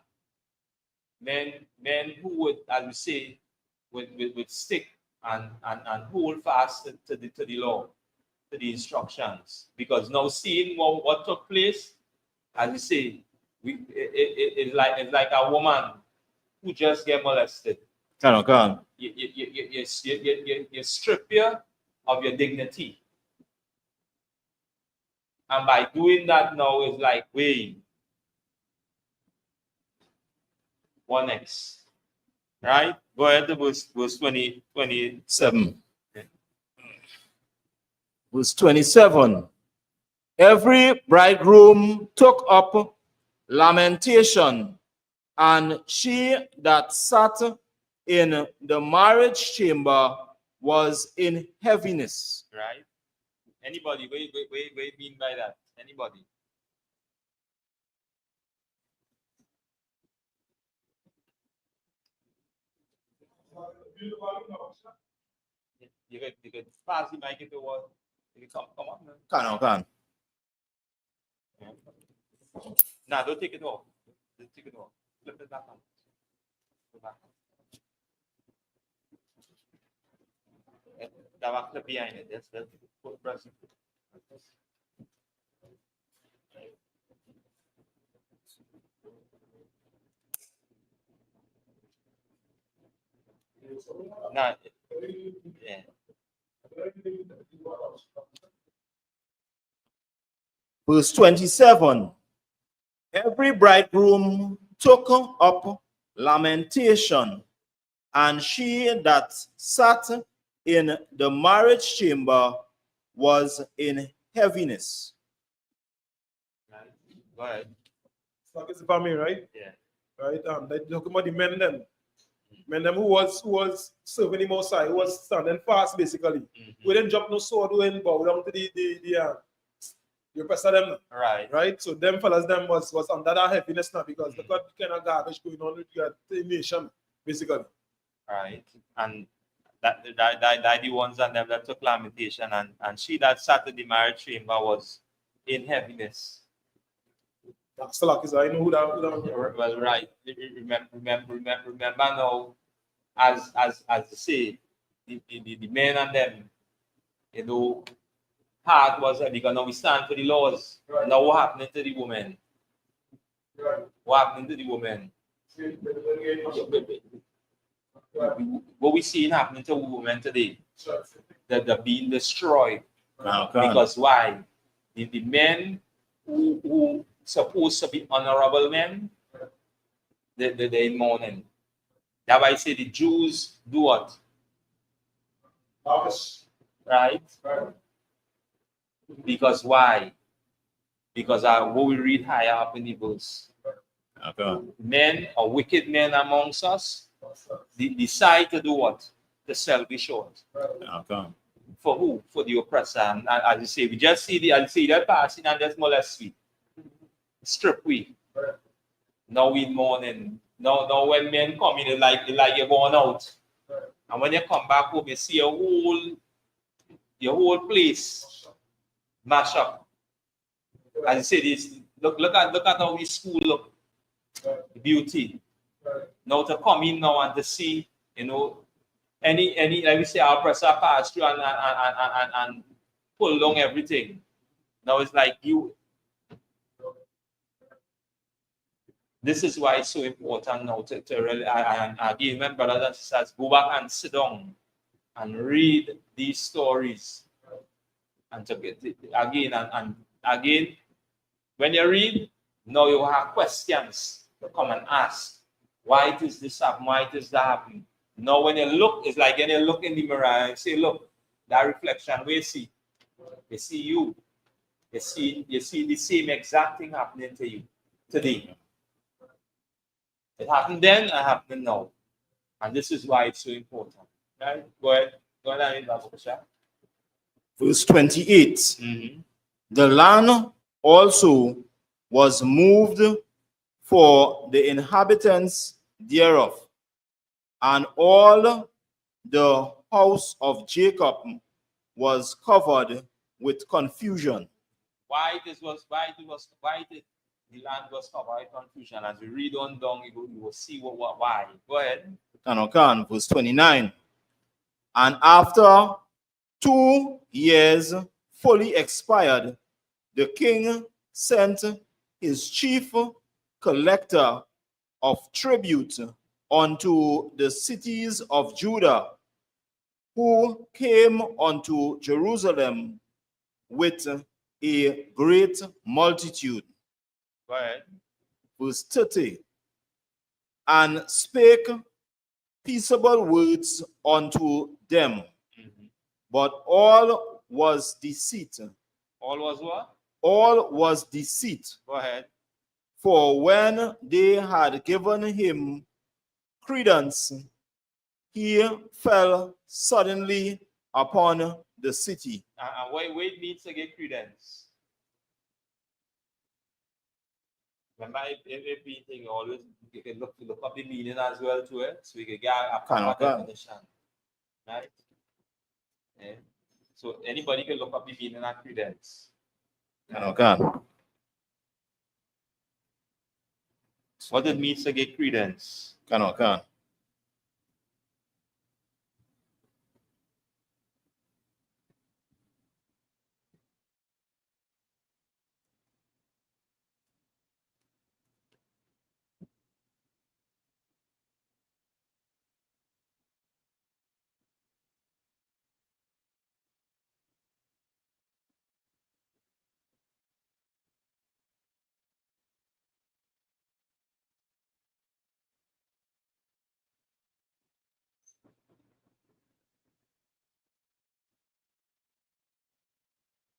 E: Men who would, as we say, would stick and hold fast to the law, to the instructions. Because now seeing what took place, as we say, it's like a woman who just get molested. You strip you of your dignity. And by doing that now, it's like, wait, one X. Right? Go ahead to verse 27.
F: Verse 27. Every bridegroom took up lamentation, and she that sat in the marriage chamber was in heaviness.
E: Right? Anybody? What do you mean by that? Anybody? You could pass the mic if you want. You can come on, man.
F: Can.
E: Nah, don't take it off. Don't take it off. Flip it back on. Go back. That one clip behind it. That's the press. Nah, yeah.
F: Verse 27. Every bridegroom took up lamentation, and she that sat in the marriage chamber was in heaviness.
E: Right. Go ahead.
G: So it's for me, right?
E: Yeah.
G: Right. They talking about the men then. Men them who was serving the Most High, who was standing fast basically. We didn't drop no sword, we didn't bow down to the oppressor them.
E: Right.
G: Right. So them fellas them was under that heaviness now because look at the kind of garbage going on with the nation, basically.
E: Right. And that the ones and them that took lamentation, and she that sat in the marriage chamber was in heaviness.
G: That's the luck is I know who that.
E: Well, right. Remember now, as they say, the men and them, you know, heart was heavy because now we stand for the laws. Right. Now what happening to the woman? Right. What happening to the woman? What we seeing happening to women today? That they're being destroyed. Because why? The men who supposed to be honorable men, they're in mourning. That's why I say the Jews do what? Right? Because why? Because what we read higher up in the verse. Men or wicked men amongst us, they decide to do what? To sell the short. For who? For the oppressor. And as you say, we just see that passing and just molest we. Strip we. Now we mourning. Now when men come in, like you're going out. And when you come back home, you see your whole place mash up. As you say this, look at how we school look. Beauty. Now to come in now and to see, you know, any like we say our oppressor pass through and pull down everything. Now it's like you. This is why it's so important now to really, and again, my brothers and sisters, go back and sit down and read these stories. And to get it again and again, when you read, now you have questions to come and ask. Why is this happen? Why is that happening? Now when you look, it's like when you look in the mirror and say, look, that reflection, where you see? You see you. You see the same exact thing happening to you today. It happened then and happened now. And this is why it's so important. Right? Go ahead and read that book, sir.
F: Verse 28. The land also was moved for the inhabitants thereof, and all the house of Jacob was covered with confusion.
E: Why the land was covered with confusion? As we read on down, you will see why. Go ahead.
F: Verse 29. And after 2 years fully expired, the king sent his chief collector of tribute unto the cities of Judah, who came unto Jerusalem with a great multitude.
E: Go ahead.
F: Verse 30. And spake peaceable words unto them, but all was deceit.
E: All was what?
F: All was deceit.
E: Go ahead.
F: For when they had given him credence, he fell suddenly upon the city.
E: And what it means to get credence? Remember, if we think always, you can look up the meaning as well to it, so we can get a proper definition. Right? Yeah. So anybody can look up the meaning of credence.
F: Okay.
E: What it means to get credence?
F: Okay.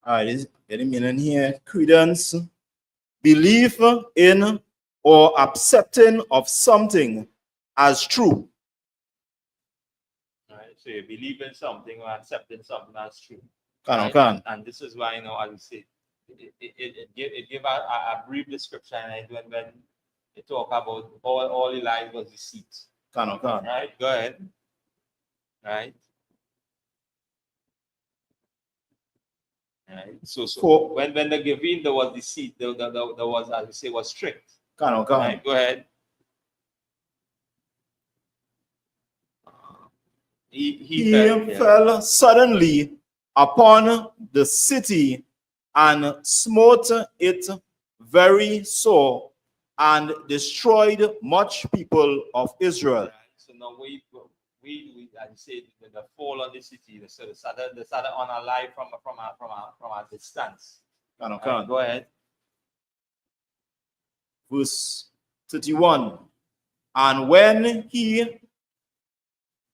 F: All right, is any meaning here? Credence, belief in or accepting of something as true.
E: Right? So you believe in something or accepting something as true.
F: Right?
E: And this is why, as you say, it give a brief description, and when they talk about all the life was deceit. Right? Go ahead. Right? Right. So when the giving there was deceit, there was, as we say, was strict. Right? Go ahead. He
F: fell suddenly upon the city and smote it very sore and destroyed much people of Israel.
E: Right. So now we as you say, the fall on the city, the started on our life from a distance. Right, go ahead.
F: Verse 31. And when he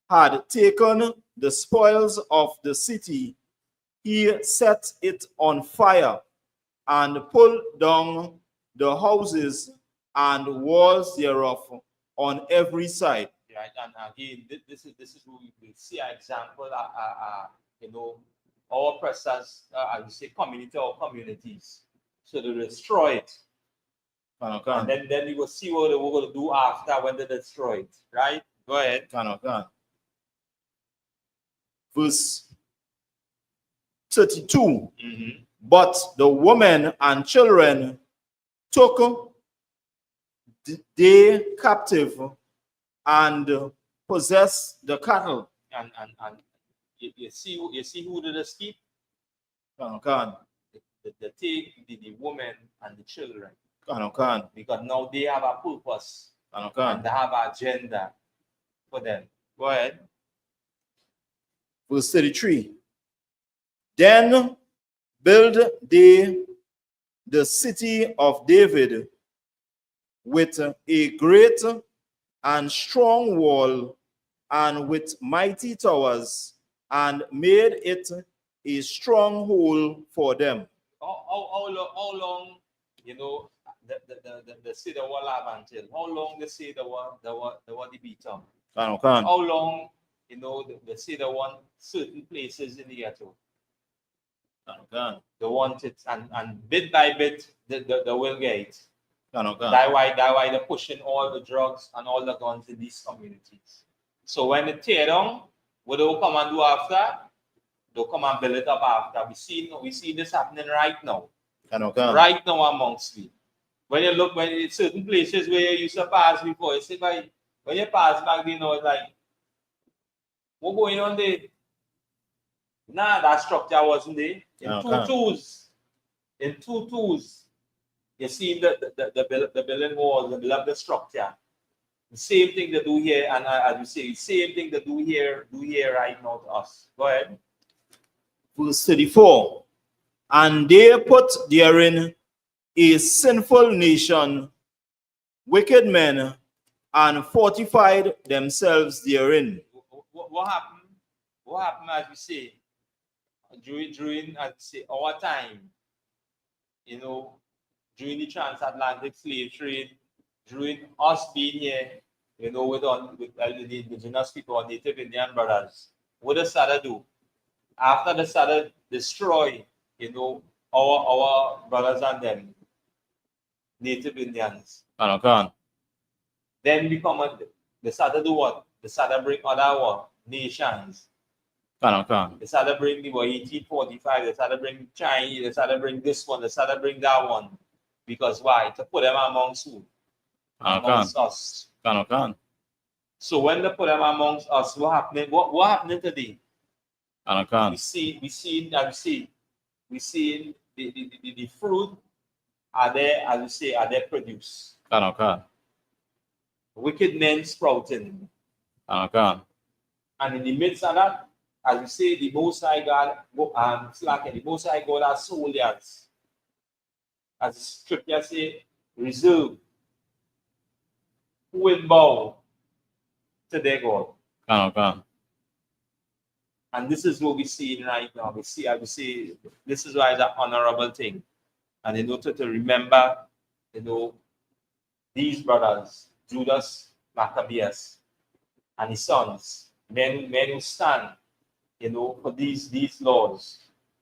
F: had taken the spoils of the city, he set it on fire and pulled down the houses and walls thereof on every side.
E: Right, and again, this is who we see an example. Our oppressors, as we say, community or communities. So they destroy it, and then you will see what they were going to do after when they destroy it. Right? Go ahead.
F: Verse 32. But the women and children took they captive and possess the cattle.
E: And you see who did escape?
F: The
E: women and the children.
F: Because
E: now they have a purpose and they have an agenda for them. Go ahead.
F: Verse 33. Then build they the city of David with a great and strong wall and with mighty towers, and made it a stronghold for them.
E: How long, the city wall have until? How long the city the beat on? How long, the city want certain places in the ghetto? They want it, and bit by bit, they will get it. That's why they're pushing all the drugs and all the guns in these communities. So when they tear down, what they will come and do after? They'll come and build it up after. We see this happening right now. Right now amongst me. When you look, when it's certain places where you used to pass before, you see, when you pass back, it's like, what going on there? Nah, that structure wasn't there. In two twos. You see the building walls, the structure. The same thing they do here, and as you say, same thing they do here right now to us. Go ahead.
F: Verse 34. And they put therein a sinful nation, wicked men, and fortified themselves therein.
E: What happened? What happened, as we say, during as we say, our time, you know, during the transatlantic slave trade, during us being here, you know, with the indigenous people, our native Indian brothers, what does SADA do? After the SADA destroy, you know, our brothers and them, native Indians, then the SADA do what? The SADA bring other what? Nations. They started bring the 1845, they started bring Chinese, they started bring this one, they started bring that one. Because why? To put them amongst who? Amongst us. So when they put them amongst us, what happening today? We see the fruit are there, as we say, are there produced. Wicked men sprouting. And in the midst of that, as we say, the Most High God, the Most High God has soldiers. As the scripture say, reserve, who will bow to their God. And this is what we see right now. We see, as we say, this is why it's an honorable thing. And you know, to remember, you know, these brothers, Judas Maccabeus, and his sons, men who stand, you know, for these laws,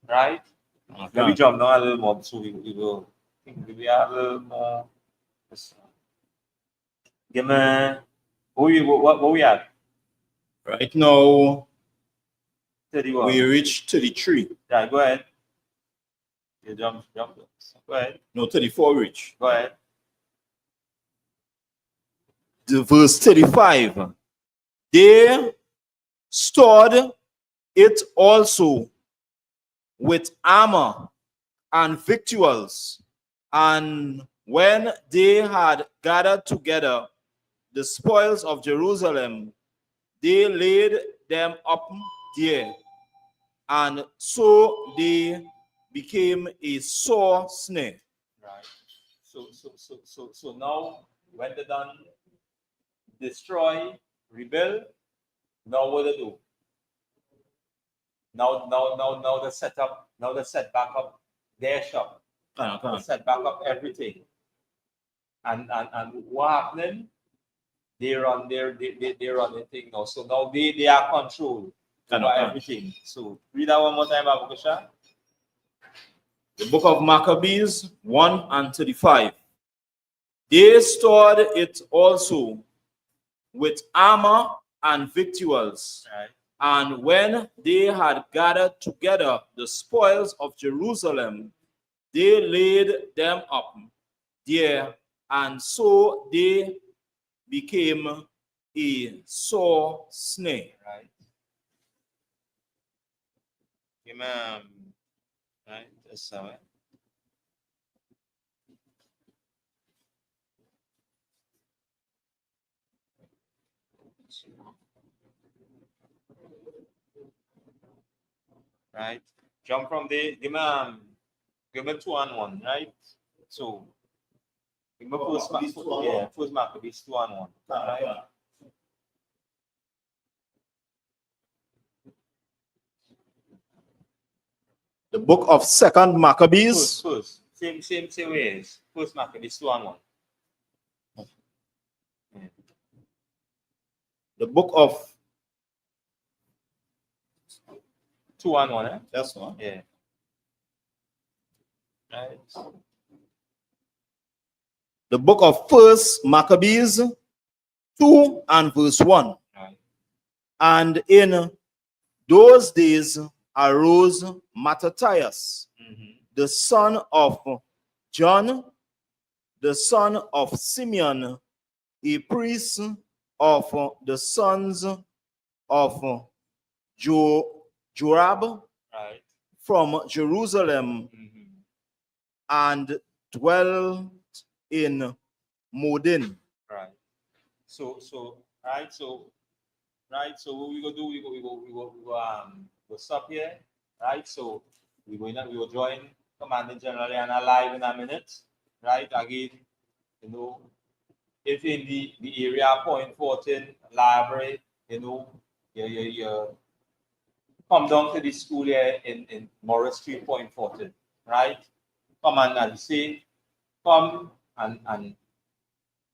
E: right? Let me jump down a little more so we will a little more. Give me, what we at?
F: Right now,
E: 31.
F: we reached 33.
E: Yeah, go ahead. You jump. Go ahead.
F: No, 34 reach.
E: Go ahead.
F: The verse 35. They stored it also with armor and victuals, and when they had gathered together the spoils of Jerusalem, they laid them up there, and so they became a sore snare.
E: Right. So now when they done destroy, rebuild, now what they do? Now they set back up their shop. They set back up everything. And what happening? They run their thing now. So now they are control over everything. So read that one more time, Abukasha.
F: The book of Maccabees 1 and 35. They stored it also with armor and victuals.
E: Right.
F: And when they had gathered together the spoils of Jerusalem, they laid them up there, and so they became a sore snare.
E: Right. Amen. Right. That's all right. Right. Jump from the give me 2 and 1, right? So give me first Maccabees 2 and 1. Right?
F: The book of Second Maccabees.
E: First. Same ways. First Maccabees 2 and 1.
F: The book of
E: 2 and 1, eh?
F: That's one.
E: Yeah. Right.
F: The book of First Maccabees 2 and verse 1.
E: Right.
F: And in those days arose Mattathias, the son of John, the son of Simeon, a priest of the sons of Joab,
E: Right.
F: from Jerusalem, and dwelt in Modin.
E: Right. right, so what we go do, we'll stop here, right? So we will join Commanding General and live in a minute, right? Again, you know, if in the area Point 14 library, you know, you come down to the school here in Morris Street, Point 14, right? Come and say, come and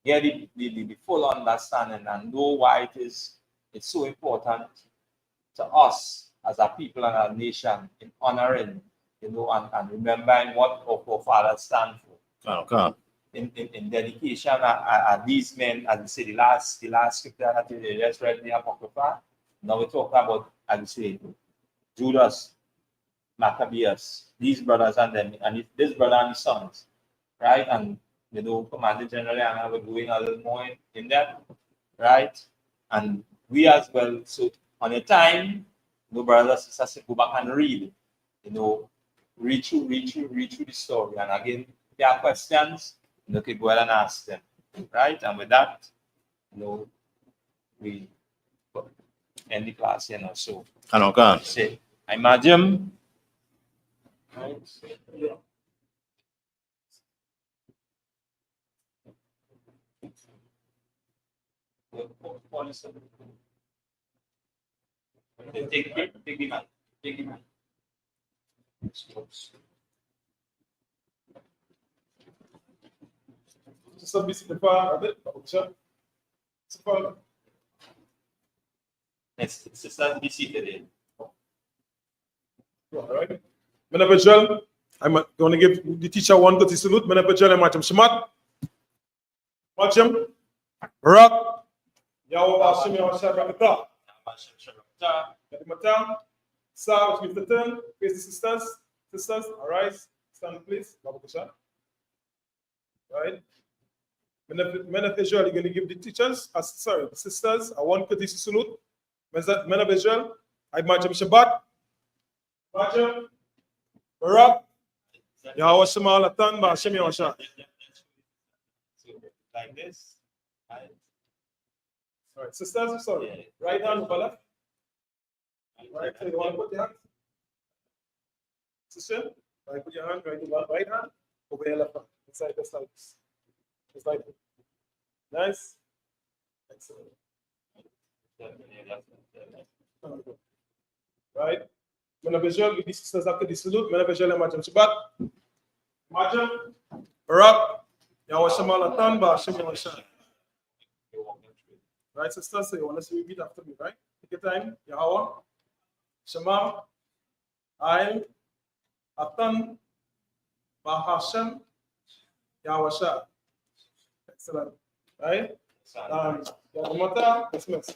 E: get the full understanding and know why it's so important to us as a people and a nation in honoring, you know, and remembering what our forefathers stand for.
F: Okay.
E: In dedication at these men, as you say, the last scripture that you just read, the Apocrypha. Now we talk about, as you say, Judas, Maccabeus, these brothers and them, and this brother and his sons, right? And you know, Commander General and I were going a little more in that, right? And we as well. So on a time, no brothers and sisters, go back and read, you know, read through the story. And again, if there are questions, you can go ahead and ask them, right? And with that, you know, we end the class, you know. So,
F: Okay.
E: say, I imagine, right? Yeah. Take the mic. Take the mic.
G: Sister Bisi prepare a bit, Sister.
E: Sister, be seated.
G: All right. Menapejel, I'm going to give the teacher one to salute. Menapejel and Macham Shamat. Macham, Rock, Yawa Bashim, Yawa Shabakata. Matam, sir, which means the turn. Face the sisters. Sisters, arise. Stand, please. Babakusha. Right. Menapejel, you're going to give the teachers, the sisters, a one courtesy salute. Menapejel, I Macham Shabbat. Macham, Rock, Yawa Shamalatan, Bashim, Yawa Shah.
E: Like this. Right.
G: All right, sisters, sorry. Yeah. Right hand over left. Right, so you want to put your hand? Sister, right, put your hand right over right hand over your left hand. Inside the side. Just like that. Nice. Excellent. Right. Menapejel, with the sisters after the salute. Menapejel and Majam Shabbat. Majam, Barak, Yawa Shamalatan, Bashim Yawa Shah. Right, sisters, so you want us to repeat after me, right? Take your time. Yahweh, Shema, I, Atan, Bahashem, Yahweh Shah. Excellent. Right? Yahweh Mata, dismiss.